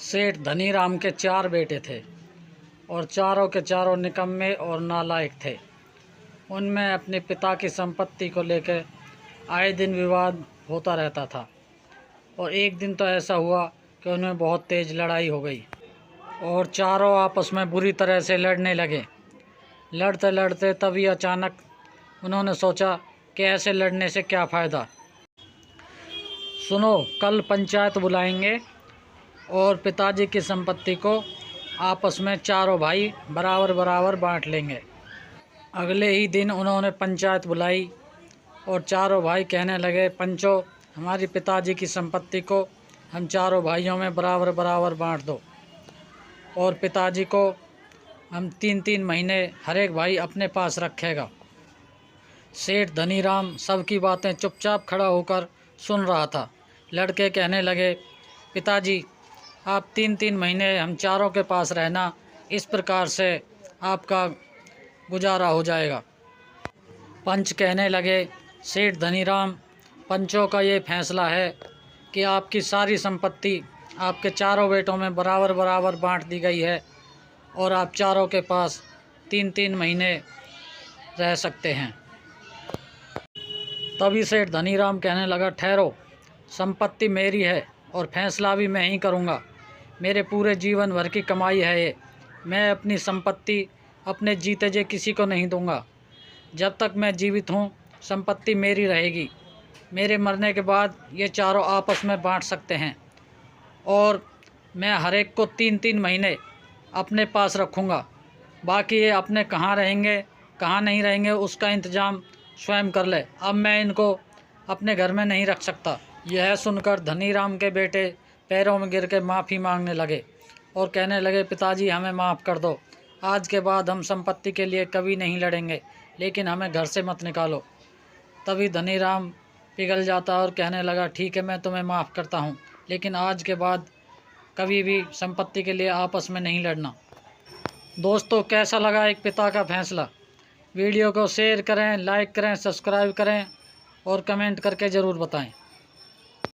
सेठ धनीराम के 4 बेटे थे और चारों के चारों निकम्मे और नालायक थे। उनमें अपने पिता की संपत्ति को लेकर आए दिन विवाद होता रहता था और एक दिन तो ऐसा हुआ कि उनमें बहुत तेज़ लड़ाई हो गई और चारों आपस में बुरी तरह से लड़ने लगे। लड़ते लड़ते तभी अचानक उन्होंने सोचा कि ऐसे लड़ने से क्या फ़ायदा। सुनो, कल पंचायत बुलाएंगे और पिताजी की संपत्ति को आपस में चारों भाई बराबर बराबर बांट लेंगे। अगले ही दिन उन्होंने पंचायत बुलाई और चारों भाई कहने लगे, पंचो, हमारी पिताजी की संपत्ति को हम चारों भाइयों में बराबर बराबर बांट दो और पिताजी को हम 3-3 महीने हर एक भाई अपने पास रखेगा। सेठ धनीराम सबकी बातें चुपचाप खड़ा होकर सुन रहा था। लड़के कहने लगे, पिताजी, आप 3-3 महीने हम चारों के पास रहना, इस प्रकार से आपका गुजारा हो जाएगा। पंच कहने लगे, सेठ धनीराम, पंचों का ये फैसला है कि आपकी सारी संपत्ति आपके चारों बेटों में बराबर बराबर बांट दी गई है और आप चारों के पास 3-3 महीने रह सकते हैं। तभी सेठ धनीराम कहने लगा, ठहरो, संपत्ति मेरी है और फैसला भी मैं ही करूँगा। मेरे पूरे जीवन भर की कमाई है ये। मैं अपनी संपत्ति अपने जीते जी किसी को नहीं दूंगा। जब तक मैं जीवित हूँ संपत्ति मेरी रहेगी। मेरे मरने के बाद ये चारों आपस में बांट सकते हैं और मैं हर एक को 3-3 महीने अपने पास रखूँगा। बाकी ये अपने कहाँ रहेंगे कहाँ नहीं रहेंगे उसका इंतज़ाम स्वयं कर ले। अब मैं इनको अपने घर में नहीं रख सकता। यह सुनकर धनीराम के बेटे पैरों में गिर के माफ़ी मांगने लगे और कहने लगे, पिताजी, हमें माफ़ कर दो। आज के बाद हम संपत्ति के लिए कभी नहीं लड़ेंगे, लेकिन हमें घर से मत निकालो। तभी धनीराम पिघल जाता और कहने लगा, ठीक है, मैं तुम्हें माफ़ करता हूँ, लेकिन आज के बाद कभी भी संपत्ति के लिए आपस में नहीं लड़ना। दोस्तों, कैसा लगा एक पिता का फैसला? वीडियो को शेयर करें, लाइक करें, सब्सक्राइब करें और कमेंट करके ज़रूर बताएं।